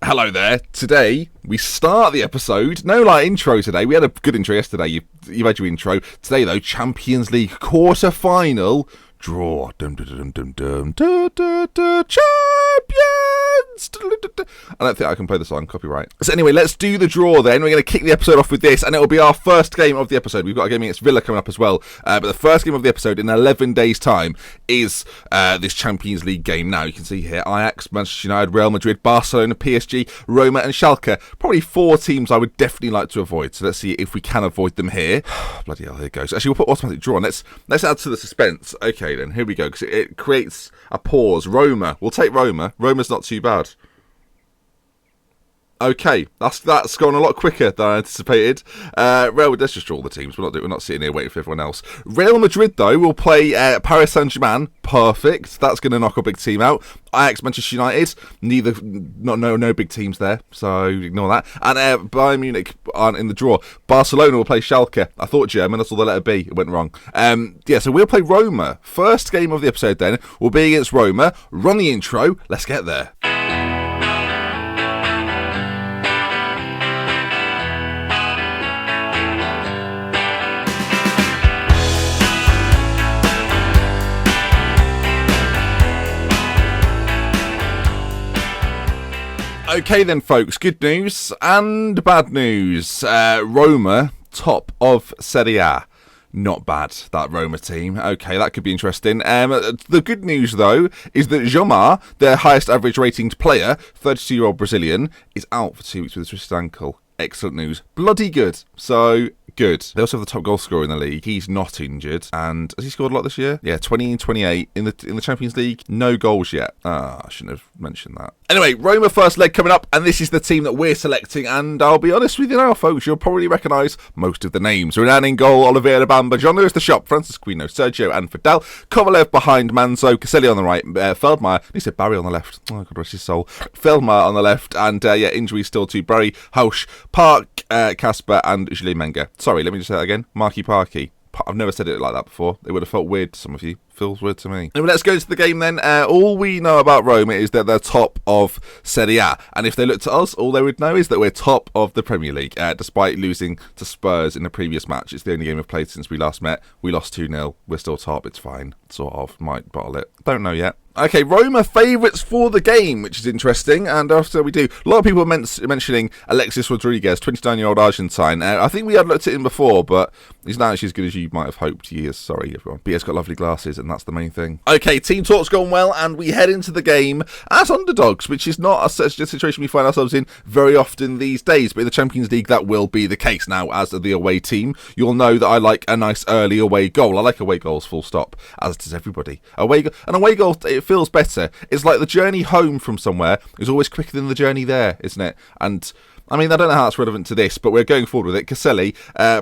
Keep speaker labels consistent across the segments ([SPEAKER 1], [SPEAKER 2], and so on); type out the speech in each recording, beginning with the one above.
[SPEAKER 1] Hello there. Today, we start the episode. No intro today. We had a good intro yesterday. You've had your intro. Today, though, Champions League quarter-final draw. Dum, dum, dum, dum, dum, dum, dum, dum, champions! I don't think I can play the song, copyright. So anyway, let's do the draw then. We're going to kick the episode off with this, and it'll be our first game of the episode. We've got a game against Villa coming up as well. But the first game of the episode in 11 days' time is this Champions League game. Now, you can see here, Ajax, Manchester United, Real Madrid, Barcelona, PSG, Roma, and Schalke. Probably 4 teams I would definitely like to avoid. So let's see if we can avoid them here. Bloody hell, here it goes. Actually, we'll put automatic draw on. Let's add to the suspense. Okay, then, here we go, because it creates a pause. Roma. We'll take Roma. Roma's not too bad. Okay, that's gone a lot quicker than I anticipated. Let's just draw the teams. We're not sitting here waiting for everyone else. Real Madrid, though, will play Paris Saint-Germain. Perfect. That's going to knock a big team out. Ajax, Manchester United. No big teams there, so ignore that. And Bayern Munich aren't in the draw. Barcelona will play Schalke. I thought German. I saw the letter B. It went wrong. So we'll play Roma. First game of the episode then will be against Roma. Run the intro. Let's get there. Okay then, folks, good news and bad news. Roma, top of Serie A. Not bad, that Roma team. Okay, that could be interesting. The good news, though, is that Jomar, their highest average ratinged player, 32-year-old Brazilian, is out for 2 weeks with a twisted ankle. Excellent news. Bloody good. So, good. They also have the top goal scorer in the league. He's not injured. And has he scored a lot this year? Yeah, 20 and 28 in the Champions League. No goals yet. I shouldn't have mentioned that. Anyway, Roma first leg coming up, and this is the team that we're selecting. And I'll be honest with you now, folks, you'll probably recognise most of the names. Renan in goal, Oliveira, Bamba, John Lewis the shop, Francis Quino, Sergio and Fidel, Kovalev behind Manzo, Caselli on the right, Feldmeier, he said Barry on the left. Oh, God rest his soul. Feldmeier on the left, and injuries still to Barry, Hausch, Park, Casper, and Julie Menga. Sorry, let me just say that again. Marky Parky. I've never said it like that before. It would have felt weird to some of you. Feels weird to me. Anyway, let's go into the game then. All we know about Roma is that they're top of Serie A. And if they looked at us, all they would know is that we're top of the Premier League, despite losing to Spurs in the previous match. It's the only game we've played since we last met. We lost 2-0. We're still top. It's fine. Sort of. Might bottle it. Don't know yet. Okay, Roma favourites for the game, which is interesting, and after we do, a lot of people are mentioning Alexis Rodriguez, 29-year-old Argentine. I think we had looked at him before, but he's not actually as good as you might have hoped he is. Sorry, everyone. But he has got lovely glasses, and that's the main thing. Okay, team talk's gone well, and we head into the game as underdogs, which is not a situation we find ourselves in very often these days, but in the Champions League, that will be the case. Now, as the away team, you'll know that I like a nice early away goal. I like away goals, full stop, as does everybody. An away goal, it feels better. It's like the journey home from somewhere is always quicker than the journey there, isn't it? And I mean, I don't know how that's relevant to this, but we're going forward with it. Caselli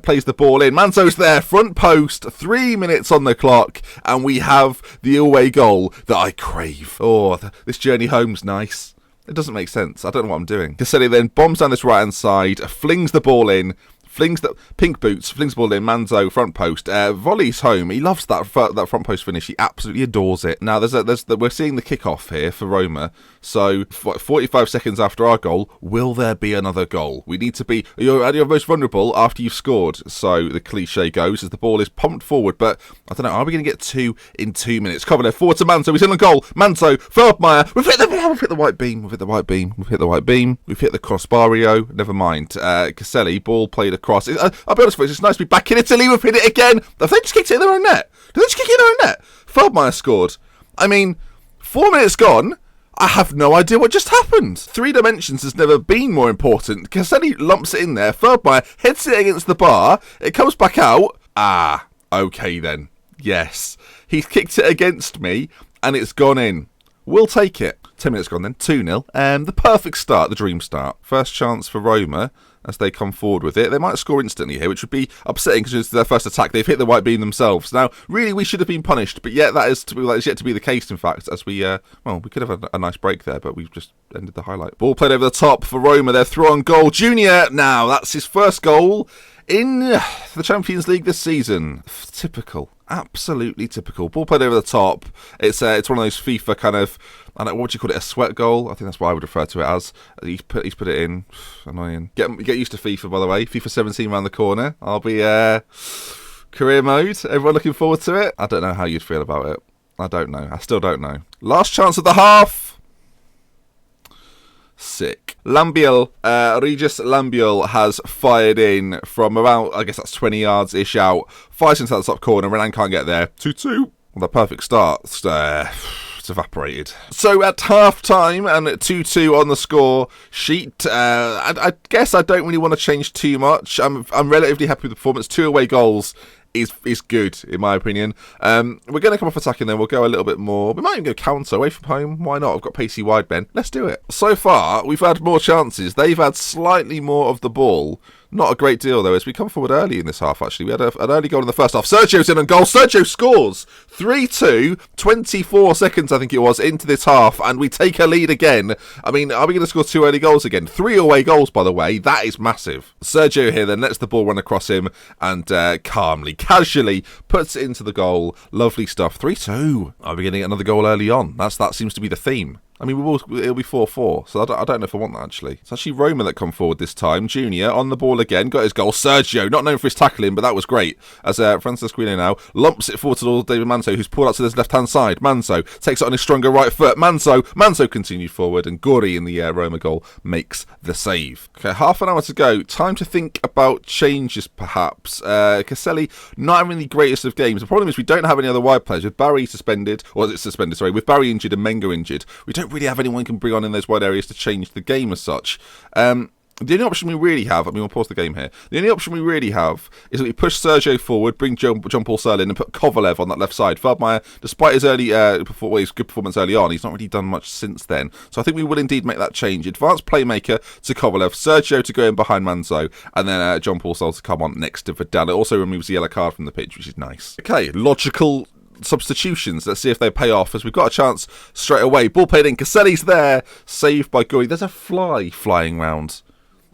[SPEAKER 1] plays the ball in. Manzo's there, front post, 3 minutes on the clock, and we have the away goal that I crave. Oh, this journey home's nice. It doesn't make sense. I don't know what I'm doing. Caselli then bombs down this right-hand side, flings the ball in, flings the pink boots, flings the ball in. Manzo front post, volleys home. He loves that front post finish. He absolutely adores it. Now we're seeing the kickoff here for Roma. So 45 seconds after our goal, will there be another goal? We need to be you're at your most vulnerable after you've scored. So the cliche goes as the ball is pumped forward. But I don't know. Are we going to get 2 in 2 minutes? Kovalev forward to Manzo. He's in the goal. Manzo, Feldmeier. We've hit the white beam. We've hit the white beam. We've hit the crossbario. Never mind. Caselli, ball played across. I'll be honest with you, it's nice to be back in Italy. We've hit it again. Have they just kicked it in their own net? Did they just kick it in their own net? Feldmeier scored. I mean, 4 minutes gone. I have no idea what just happened. 3 dimensions has never been more important. Caselli lumps it in there. Feldmeier heads it against the bar. It comes back out. Okay then. Yes. He's kicked it against me and it's gone in. We'll take it. 10 minutes gone then. 2-0. The perfect start, the dream start. First chance for Roma as they come forward with it. They might score instantly here, which would be upsetting because it's their first attack. They've hit the white beam themselves. Now, really, we should have been punished, but yet that is yet to be the case, in fact, as we could have had a nice break there, but we've just ended the highlight. Ball played over the top for Roma. They're through on goal. Junior, now, that's his first goal in the Champions League this season. Typical. Absolutely typical. Ball played over the top. It's one of those FIFA kind of, I don't know, what do you call it, a sweat goal? I think that's what I would refer to it as. He's put it in. Annoying. Get used to FIFA, by the way. FIFA 17 around the corner. I'll be career mode. Everyone looking forward to it? I don't know how you'd feel about it. I don't know. I still don't know. Last chance of the half. Sick. Lambiel, Regis Lambiel has fired in from about, I guess that's 20 yards-ish out. Fires into that top corner. Renan can't get there. 2-2. Well, the perfect start. It's evaporated. So at half-time and 2-2 on the score sheet, I guess I don't really want to change too much. I'm relatively happy with the performance. 2 away goals is good, in my opinion. We're going to come off attacking then. We'll go a little bit more. We might even go counter away from home. Why not? I've got pacey wide men. Let's do it. So far, we've had more chances. They've had slightly more of the ball. Not a great deal, though, as we come forward early in this half, actually. We had an early goal in the first half. Sergio's in on goal. Sergio scores 3-2, 24 seconds, I think it was, into this half, and we take a lead again. I mean, are we going to score 2 early goals again? 3 away goals, by the way. That is massive. Sergio here then lets the ball run across him and calmly, casually puts it into the goal. Lovely stuff. 3-2. Are we getting another goal early on? That seems to be the theme. I mean, it'll be 4-4, so I don't know if I want that, actually. It's actually Roma that come forward this time. Junior on the ball again, got his goal. Sergio, not known for his tackling, but that was great. As Francis Guino now lumps it forward to David Manso, who's pulled out to his left-hand side. Manso takes it on his stronger right foot. Manso continued forward, and Gori in the Roma goal makes the save. Okay, half an hour to go. Time to think about changes, perhaps. Caselli, not having the greatest of games. The problem is we don't have any other wide players. With Barry suspended, with Barry injured and Mengo injured, we don't really have anyone who can bring on in those wide areas to change the game as such. The only option we really have, we'll pause the game here. The only option we really have is that we push Sergio forward, bring John-Paul Serl in and put Kovalev on that left side. Feldmeier, despite his his good performance early on, he's not really done much since then. So I think we will indeed make that change. Advanced playmaker to Kovalev, Sergio to go in behind Manzo, and then John-Paul Serl to come on next to Vidal. It also removes the yellow card from the pitch, which is nice. Okay, logical substitutions. Let's see if they pay off, as we've got a chance straight away. Ball played in. Caselli's there. Saved by Guri. There's a fly flying round.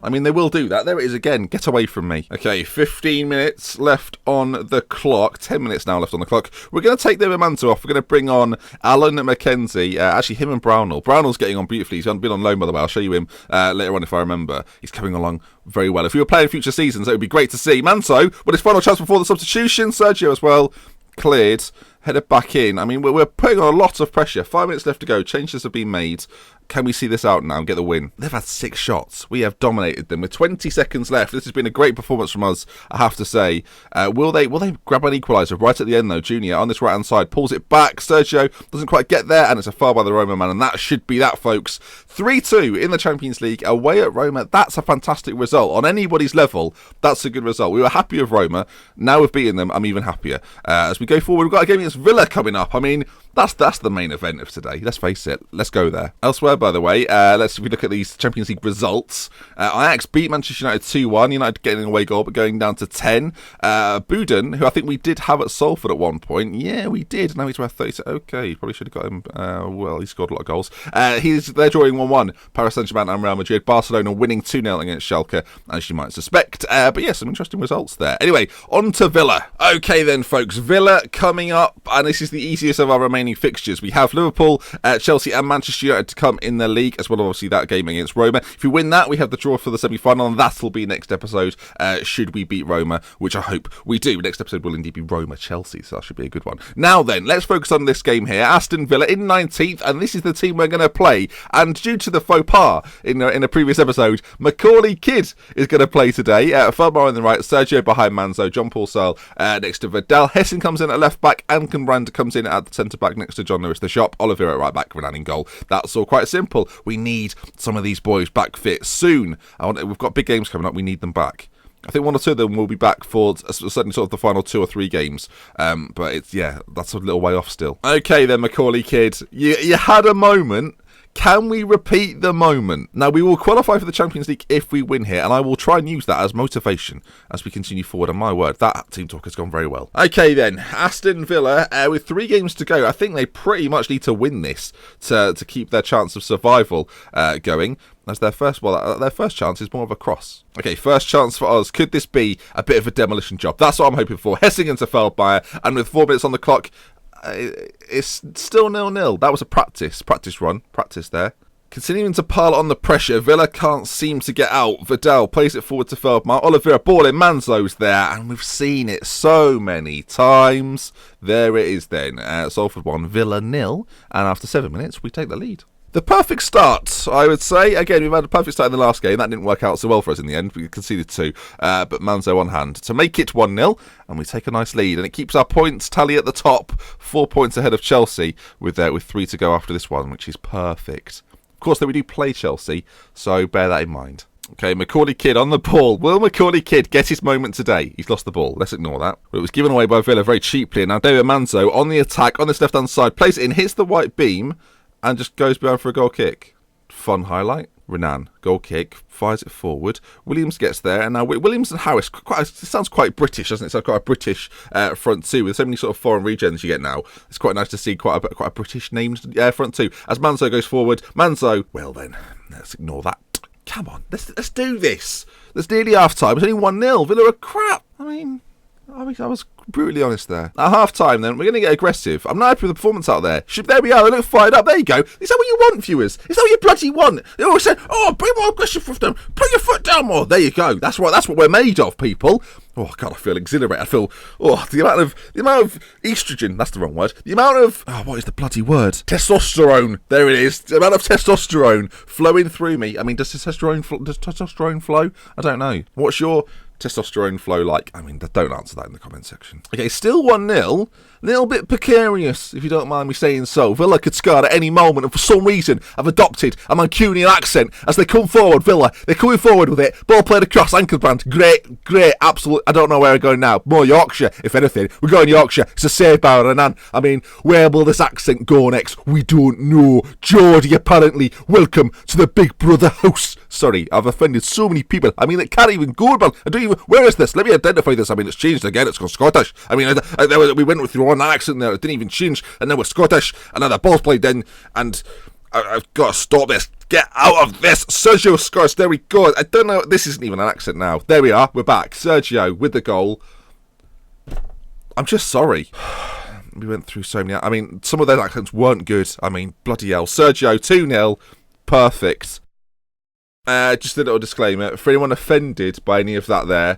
[SPEAKER 1] I mean, they will do that. There it is again. Get away from me. Okay, 15 minutes left on the clock. 10 minutes now left on the clock. We're going to take the Manto off. We're going to bring on Alan McKenzie. Actually, him and Brownell. Brownell's getting on beautifully. He's been on loan, by the way. I'll show you him later on if I remember. He's coming along very well. If we were playing future seasons, it would be great to see. Manto, with his final chance before the substitution. Sergio as well. Cleared. Headed back in. I mean, we're putting on a lot of pressure. 5 minutes left to go. Changes have been made. Can we see this out now and get the win? They've had 6 shots. We have dominated them with 20 seconds left. This has been a great performance from us, I have to say. Will they grab an equaliser right at the end, though? Junior on this right-hand side pulls it back. Sergio doesn't quite get there, and it's a foul by the Roma man, and that should be that, folks. 3-2 in the Champions League away at Roma. That's a fantastic result. On anybody's level, that's a good result. We were happy with Roma. Now we've beaten them, I'm even happier. As we go forward, we've got a game against Villa coming up. I mean, that's the main event of today. Let's face it. Let's go there. Elsewhere, by the way, if we look at these Champions League results, Ajax beat Manchester United 2-1. United getting an away goal, but going down to 10. Buden, who I think we did have at Salford at one point. Yeah, we did. Now he's worth 30. Okay, probably should have got him. Well, he scored a lot of goals. They're drawing 1-1. Paris Saint-Germain and Real Madrid. Barcelona winning 2-0 against Schalke, as you might suspect. But yeah, some interesting results there. Anyway, on to Villa. Okay then, folks. Villa coming up, and this is the easiest of our remaining fixtures. We have Liverpool, Chelsea and Manchester United to come in the league, as well as obviously that game against Roma. If we win that, we have the draw for the semi-final, and that'll be next episode, should we beat Roma, which I hope we do. Next episode will indeed be Roma-Chelsea, so that should be a good one. Now then, let's focus on this game here. Aston Villa in 19th, and this is the team we're going to play. And due to the faux pas in a previous episode, Macaulay Kidd is going to play today. Feldmeier on the right, Sergio behind Manzo, John-Paul Serl next to Vidal. Hessen comes in at left back, and Conrand comes in at the centre back next to John Lewis the Shop. Oliveira at right back, Renan in goal. That's all quite simple. We need some of these boys back fit soon. We've got big games coming up. We need them back. I think 1 or 2 of them will be back for certainly sort of the final 2 or 3 games. But that's a little way off still. Okay then, Macaulay Kidd. You had a moment. Can we repeat the moment? Now, we will qualify for the Champions League if we win here, and I will try and use that as motivation as we continue forward. And my word, that team talk has gone very well. Okay, then. Aston Villa, with 3 games to go, I think they pretty much need to win this to keep their chance of survival going. As their first chance is more of a cross. Okay, first chance for us. Could this be a bit of a demolition job? That's what I'm hoping for. Hessingen to Feldmeier, and with 4 minutes on the clock, it's still 0-0. That was a practice run. Practice there. Continuing to pile on the pressure, Villa can't seem to get out. Vidal plays it forward to Feldmeier. Oliveira ball in, Manzo's there, and we've seen it so many times. There it is then. Salford 1, Villa 0, and after 7 minutes, we take the lead. The perfect start, I would say. Again, we've had a perfect start in the last game. That didn't work out so well for us in the end. We conceded 2, but Manzo on hand to make it 1-0, and we take a nice lead. And it keeps our points tally at the top, 4 points ahead of Chelsea with 3 to go after this one, which is perfect. Of course, though, we do play Chelsea, so bear that in mind. Okay, Macaulay Kidd on the ball. Will Macaulay Kidd get his moment today? He's lost the ball. Let's ignore that. But it was given away by Villa very cheaply. And now David Manzo on the attack on this left-hand side, plays it in, hits the white beam, and just goes behind for a goal kick. Fun highlight. Renan, goal kick, fires it forward. Williams gets there, and now Williams and Harris, it sounds quite British, doesn't it? It's quite a British front two, with so many sort of foreign regens you get now. It's quite nice to see quite a British named front two. As Manzo goes forward, well then, let's ignore that. Come on, let's do this. There's nearly half time. It's only 1-0. Villa are crap. I was brutally honest there. At half-time, then, we're going to get aggressive. I'm not happy with the performance out there. There we are. They look fired up. There you go. Is that what you want, viewers? Is that what you bloody want? They always say, oh, bring more aggressive from them. Put your foot down more. There you go. That's what we're made of, people. Oh, God, I feel exhilarated. I feel, the amount of estrogen. That's the wrong word. The amount of, what is the bloody word? Testosterone. There it is. The amount of testosterone flowing through me. I mean, does testosterone flow? I don't know. What's your testosterone flow like? Don't answer that in the comment section. Okay, still 1-0. A little bit precarious, if you don't mind me saying so. Villa could score at any moment, and for some reason, I've adopted a Mancunian accent as they come forward. Villa, they're coming forward with it. Ball played across, Ankelbrand. Great, absolute. I don't know where we're going now. More Yorkshire, if anything. We're going Yorkshire. It's a save by Renan. Where will this accent go next? We don't know. Geordie, apparently. Welcome to the Big Brother house. Sorry, I've offended so many people. It can't even go about. Where is this? Let me identify this. It's changed again. It's gone Scottish. We went through one accent there. It didn't even change. And then we're Scottish. And now the ball's played in. And I've got to stop this. Get out of this. Sergio scores. There we go. I don't know. This isn't even an accent now. There we are. We're back. Sergio with the goal. I'm just sorry. We went through so many. Some of those accents weren't good. Bloody hell. Sergio 2-0. Perfect. Just a little disclaimer. For anyone offended by any of that there,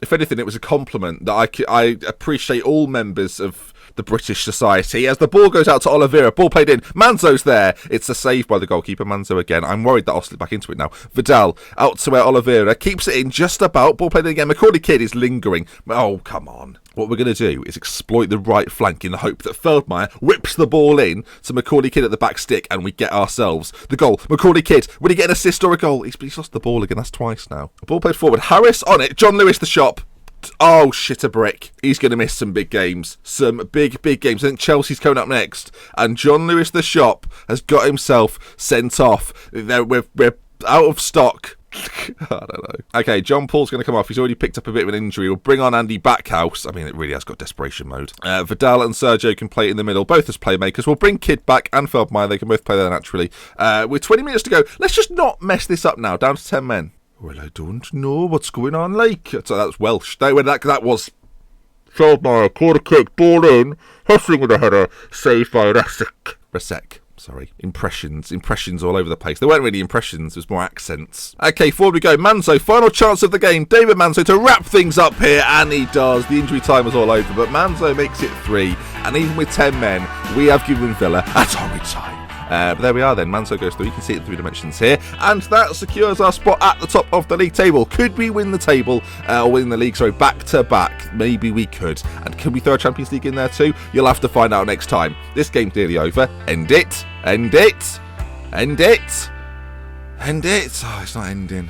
[SPEAKER 1] if anything, it was a compliment that I appreciate all members of the British society. As the ball goes out to Oliveira, ball played in, Manzo's there. It's a save by the goalkeeper, Manzo again. I'm worried that I'll slip back into it now. Vidal out to where Oliveira keeps it in just about. Ball played in again. Macaulay Kidd is lingering. Oh, come on. What we're going to do is exploit the right flank in the hope that Feldmeier whips the ball in to Macaulay Kidd at the back stick, and we get ourselves the goal. Macaulay Kidd, will he get an assist or a goal? He's lost the ball again. That's twice now. Ball played forward. Harris on it. John Lewis the shot. Oh, shit a brick. He's going to miss some big games. Some big games. I think Chelsea's coming up next. And John Lewis the shop has got himself sent off. We're out of stock. I don't know. Okay, John Paul's going to come off. He's already picked up a bit of an injury. We'll bring on Andy Backhouse. It really has got desperation mode. Vidal and Sergio can play in the middle, both as playmakers. We'll bring Kidd back and Feldmeier. They can both play there naturally. With 20 minutes to go, let's just not mess this up now. Down to 10 men. Well, I don't know what's going on like. So that's Welsh. That was Feldmeier, quarter kick, ball in, Hessling with a header, saved by Resek. Sorry, impressions all over the place. They weren't really impressions, it was more accents. Okay, forward we go. Manzo, final chance of the game. David Manzo to wrap things up here, and he does. The injury time was all over, but Manzo makes it 3, and even with 10 men, we have given Villa a torrid time. But there we are then. Manzo goes through. You can see it in 3 dimensions here. And that secures our spot at the top of the league table. Could we win the table, or win the league, back to back? Maybe we could. And can we throw a Champions League in there too? You'll have to find out next time. This game's nearly over. End it. End it. End it. End it. Oh, it's not ending.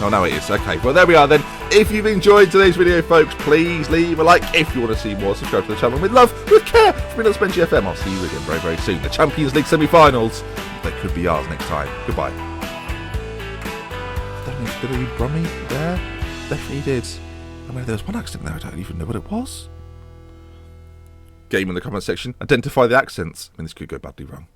[SPEAKER 1] Oh, no, it is. Okay, well, there we are then. If you've enjoyed today's video, folks, please leave a like. If you want to see more, subscribe to the channel. With love, with care, from me, Spencer FM. I'll see you again very, very soon. The Champions League semi-finals, they could be ours next time. Goodbye. I don't know, did he Brummy there? Definitely did. I mean, there was one accent there, I don't even know what it was. Game in the comment section. Identify the accents. I mean, this could go badly wrong.